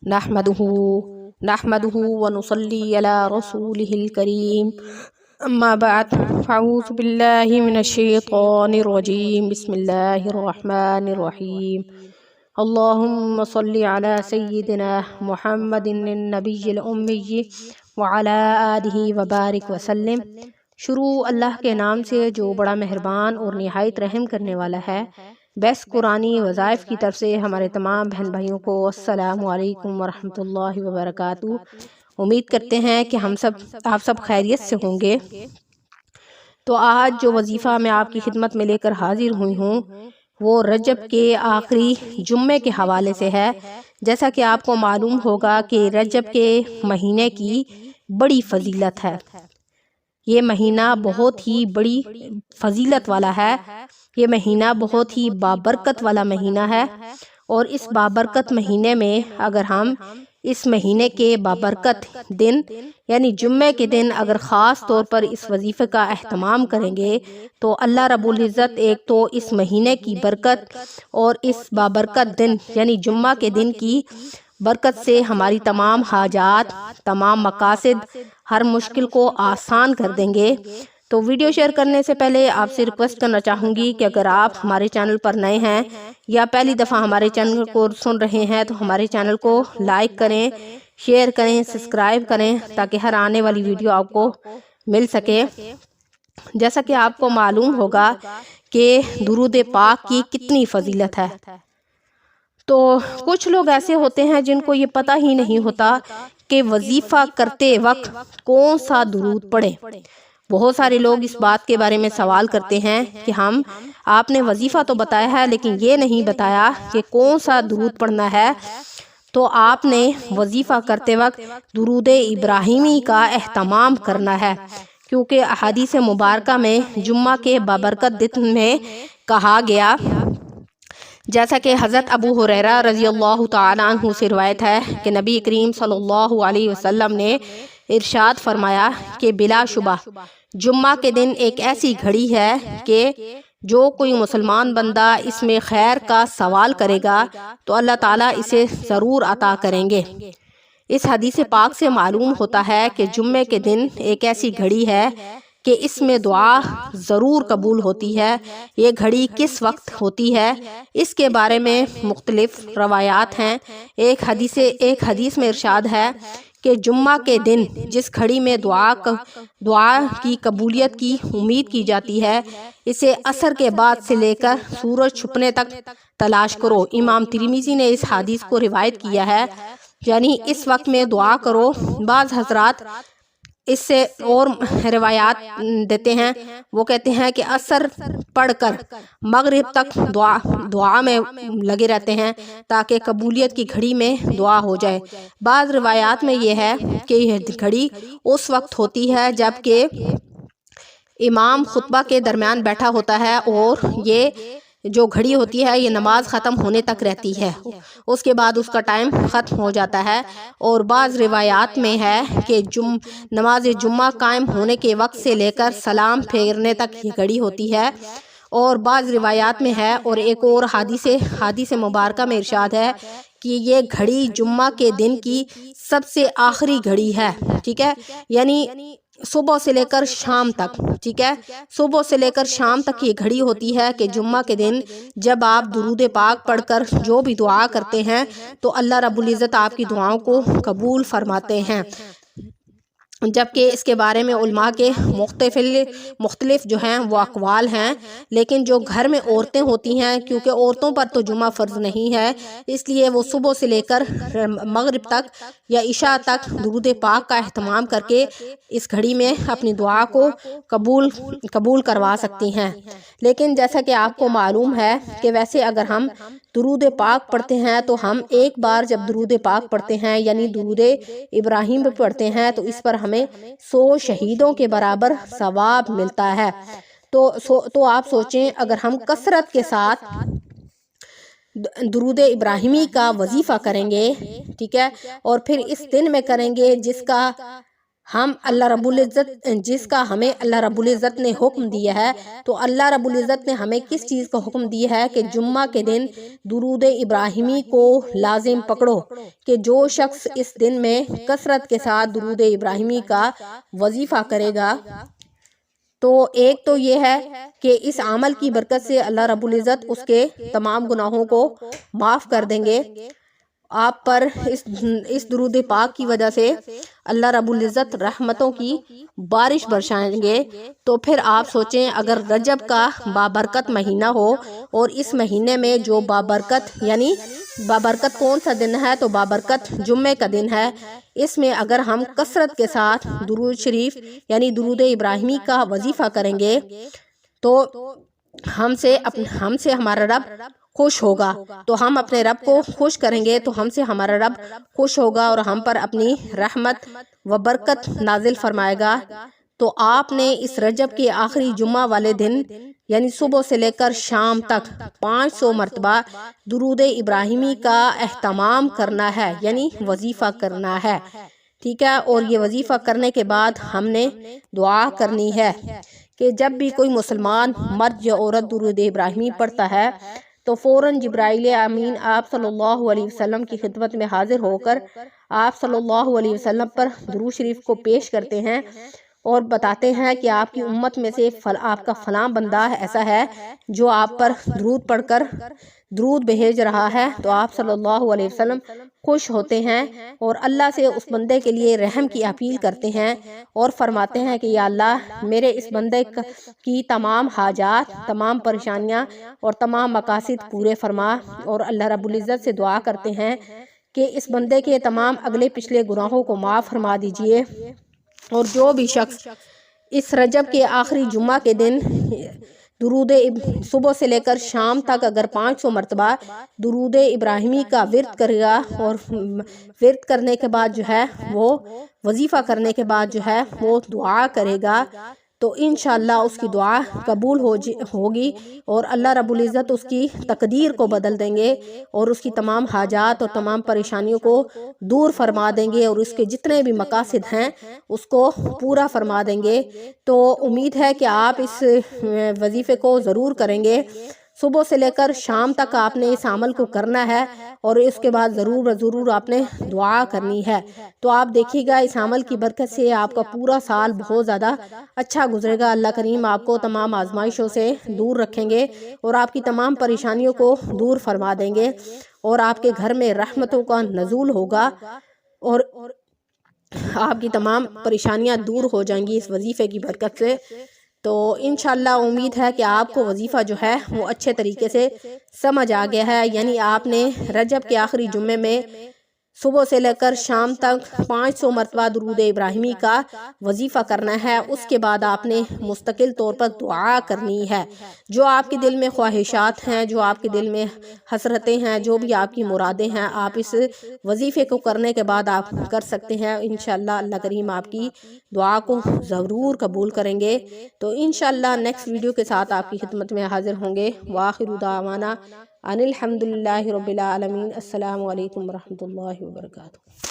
नहमदुहु नहमदुहु व नुसल्ली अला रसूलिहिल करीम अम्मा बाद फ़अऊज़ु बिल्लाहि मिनश शैतानिर रजीम बिस्मिल्लाहिर रहमानिर रहीम अल्लाहुम्मा सल्लि अला सय्यिदिना मुहम्मदिन नबिय्यिल उम्मी व अला आलिहि व बारिक वसल्लम। शुरू अल्लाह के नाम से जो बड़ा मेहरबान और निहायत रहम करने वाला है। बेस्ट कुरानी वज़ाइफ की तरफ से हमारे तमाम बहन भाइयों को अस्सलामु अलैकुम वरहमतुल्लाहि वबरकातुहू। उम्मीद करते हैं कि आप सब खैरियत से होंगे। तो आज जो वजीफ़ा मैं आपकी खिदमत में लेकर हाजिर हुई हूँ वो रजब के आखिरी जुम्मे के हवाले से है। जैसा कि आपको मालूम होगा कि रजब के महीने की बड़ी फजीलत है। ये महीना बहुत ही बड़ी फजीलत वाला है। ये महीना बहुत ही बाबरकत वाला महीना है। और इस बाबरकत महीने में अगर हम इस महीने के बाबरकत दिन यानी जुम्मे के दिन अगर ख़ास तौर पर इस वजीफ़े का अहतमाम करेंगे तो अल्लाह रब्बुल इज़्ज़त एक तो इस महीने की बरकत और इस बाबरकत दिन यानी जुम्मा के दिन की बरकत से हमारी तमाम हाजात, तमाम मकासद, हर मुश्किल को आसान कर देंगे। तो वीडियो शेयर करने से पहले आपसे रिक्वेस्ट करना चाहूँगी कि अगर आप हमारे चैनल पर नए हैं या पहली दफ़ा हमारे चैनल को सुन रहे हैं तो हमारे चैनल को लाइक करें, शेयर करें, सब्सक्राइब करें ताकि हर आने वाली वीडियो आपको मिल सके। जैसा कि आपको मालूम होगा कि दुरूद पाक की कितनी फजीलत है। तो कुछ लोग ऐसे होते हैं जिनको ये पता ही नहीं होता कि वजीफ़ा करते वक्त कौन सा दुरूद पढ़े। बहुत सारे लोग इस बात के बारे में सवाल करते हैं कि आपने वजीफ़ा तो बताया है लेकिन ये नहीं बताया कि कौन सा दुरूद पढ़ना है। तो आपने वजीफ़ा करते वक्त दुरूद इब्राहिमी का एहतमाम करना है, क्योंकि अहादीस मुबारका में जुम्मा के बाबरकत दिन में कहा गया, जैसा कि हज़रत अबू हुरैरा रज़ियल्लाहु ताला अन्हु से रिवायत है कि नबी करीम सल्लल्लाहु अलैहि वसल्लम ने इरशाद फरमाया कि बिलाशुबा जुम्मा के दिन एक ऐसी घड़ी है कि जो कोई मुसलमान बंदा इसमें खैर का सवाल करेगा तो अल्लाह ताला इसे ज़रूर अता करेंगे। इस हदीस पाक से मालूम होता है कि जुम्मे के दिन एक ऐसी घड़ी है कि इसमें दुआ ज़रूर कबूल होती है। ये घड़ी किस वक्त होती है इसके बारे में मुख्तलिफ रवायात हैं। एक हदीस में इरशाद है कि जुम्मा के दिन जिस घड़ी में दुआ की कबूलियत की उम्मीद की जाती है इसे असर के बाद से लेकर सूरज छुपने तक तलाश करो। इमाम तिरमिज़ी ने इस हदीस को रिवायत किया है, यानी इस वक्त में दुआ करो। बाज़ हज़रात इससे और रिवायात देते हैं, वो कहते हैं कि असर पढ़कर मगरिब तक दुआ में लगे रहते हैं ताकि कबूलियत की घड़ी में दुआ हो जाए। बाज़ रिवायात में ये है कि यह घड़ी उस वक्त होती है जबकि इमाम खुतबा के दरमियान बैठा होता है और ये जो घड़ी होती है ये नमाज ख़त्म होने तक रहती है, उसके बाद उसका टाइम ख़त्म हो जाता है। और बाज़ रिवायात में है कि नमाज जुम्मा कायम होने के वक्त से लेकर सलाम फेरने तक ये घड़ी होती है। और बाज़ रिवायात में है और एक और हादीस मुबारका में इरशाद है कि ये घड़ी जुम्मा के दिन की सबसे आखिरी घड़ी है। ठीक है, यानी सुबह से लेकर शाम तक, ठीक है, सुबह से लेकर शाम तक ये घड़ी होती है कि जुम्मा के दिन जब आप दुरूद पाक पढ़कर जो भी दुआ करते हैं तो अल्लाह रब्बुल इज़्ज़त आपकी दुआओं को कबूल फरमाते हैं। जबकि इसके बारे में उलमा के मुख्तलिफ जो हैं वो अक़वाल हैं, लेकिन जो घर में औरतें होती हैं, क्योंकि औरतों पर तो जुम्मा फ़र्ज़ नहीं है, इसलिए वो सुबह से लेकर मगरिब तक या इशा तक दुरूद पाक का एहतमाम करके इस घड़ी में अपनी दुआ को कबूल करवा सकती हैं। लेकिन जैसा कि आपको मालूम है कि वैसे अगर हम दुरूद पाक पढ़ते हैं तो हम एक बार जब दुरूद पाक पढ़ते हैं यानी दुरूद इब्राहिम पे पढ़ते हैं तो इस पर हमें 100 शहीदों के बराबर सवाब मिलता है। तो आप सोचें, अगर हम कसरत के साथ दुरूद इब्राहिमी का वजीफ़ा करेंगे, ठीक है, और फिर इस दिन में करेंगे जिसका ہم اللہ رب العزت جس کا ہمیں اللہ رب العزت نے حکم دیا ہے، تو اللہ رب العزت نے ہمیں کس چیز کا حکم دیا ہے کہ جمعہ کے دن درود ابراہیمی کو لازم پکڑو، کہ جو شخص اس دن میں کثرت کے ساتھ درود ابراہیمی کا وظیفہ کرے گا، تو ایک تو یہ ہے کہ اس عمل کی برکت سے اللہ رب العزت اس کے تمام گناہوں کو معاف کر دیں گے۔ آپ پر اس درود پاک کی وجہ سے اللہ رب العزت رحمتوں کی بارش برسائیں گے۔ تو پھر آپ سوچیں، اگر رجب کا بابرکت مہینہ ہو اور اس مہینے میں جو بابرکت، یعنی بابرکت کون سا دن ہے؟ تو بابرکت جمعے کا دن ہے۔ اس میں اگر ہم کثرت کے ساتھ درود شریف یعنی درود ابراہیمی کا وظیفہ کریں گے تو ہم سے ہمارا رب خوش ہوگا، تو ہم اپنے رب کو خوش کریں گے تو ہم سے ہمارا رب خوش ہوگا اور ہم پر اپنی رحمت و برکت نازل فرمائے گا۔ تو آپ نے اس رجب کے آخری جمعہ والے دن یعنی صبح سے لے کر شام تک 500 مرتبہ درود ابراہیمی کا اہتمام کرنا ہے، یعنی وظیفہ کرنا ہے، ٹھیک ہے۔ اور یہ وظیفہ کرنے کے بعد ہم نے دعا کرنی ہے کہ جب بھی کوئی مسلمان مرد یا عورت درود ابراہیمی پڑھتا ہے تو فوراً جبرائیل امین آپ صلی اللہ علیہ وسلم کی خدمت میں حاضر ہو کر آپ صلی اللہ علیہ وسلم پر درود شریف کو پیش کرتے ہیں اور بتاتے ہیں کہ آپ کی امت میں سے آپ کا فلاں بندہ ایسا ہے جو آپ پر درود پڑھ کر درود بھیج رہا ہے، تو آپ صلی اللہ علیہ وسلم خوش ہوتے ہیں اور اللہ سے اس بندے کے لیے رحم کی اپیل کرتے ہیں اور فرماتے ہیں کہ یا اللہ میرے اس بندے کی تمام حاجات، تمام پریشانیاں اور تمام مقاصد پورے فرما، اور اللہ رب العزت سے دعا کرتے ہیں کہ اس بندے کے تمام اگلے پچھلے گناہوں کو معاف فرما دیجئے۔ اور جو بھی شخص اس رجب کے آخری جمعہ کے دن درود صبح سے لے کر شام تک اگر 500 مرتبہ درود ابراہیمی کا ورد کرے گا اور ورد کرنے کے بعد جو ہے وہ وظیفہ کرنے کے بعد جو ہے وہ دعا کرے گا تو انشاءاللہ اس کی دعا قبول ہوگی اور اللہ رب العزت اس کی تقدیر کو بدل دیں گے اور اس کی تمام حاجات اور تمام پریشانیوں کو دور فرما دیں گے اور اس کے جتنے بھی مقاصد ہیں اس کو پورا فرما دیں گے۔ تو امید ہے کہ آپ اس وظیفے کو ضرور کریں گے۔ صبح سے لے کر شام تک آپ نے اس عمل کو کرنا ہے اور اس کے بعد ضرور آپ نے دعا کرنی ہے۔ تو آپ دیکھیے گا اس عمل کی برکت سے آپ کا پورا سال بہت زیادہ اچھا گزرے گا۔ اللہ کریم آپ کو تمام آزمائشوں سے دور رکھیں گے اور آپ کی تمام پریشانیوں کو دور فرما دیں گے اور آپ کے گھر میں رحمتوں کا نزول ہوگا اور آپ کی تمام پریشانیاں دور ہو جائیں گی اس وظیفے کی برکت سے۔ تو انشاءاللہ امید ہے کہ آپ کو وظیفہ جو ہے وہ اچھے طریقے سے سمجھ آ گیا ہے، یعنی آپ نے رجب کے آخری جمعے میں صبح سے لے کر شام تک 500 مرتبہ درود ابراہیمی کا وظیفہ کرنا ہے۔ اس کے بعد آپ نے مستقل طور پر دعا کرنی ہے، جو آپ کے دل میں خواہشات ہیں، جو آپ کے دل میں حسرتیں ہیں، جو بھی آپ کی مرادیں ہیں، آپ اس وظیفے کو کرنے کے بعد آپ کر سکتے ہیں۔ انشاءاللہ اللہ کریم آپ کی دعا کو ضرور قبول کریں گے۔ تو انشاءاللہ نیکسٹ ویڈیو کے ساتھ آپ کی خدمت میں حاضر ہوں گے۔ وآخر دعوانا ان الحمدللہ رب العالمین۔ السلام علیکم ورحمۃ اللہ وبرکاتہ۔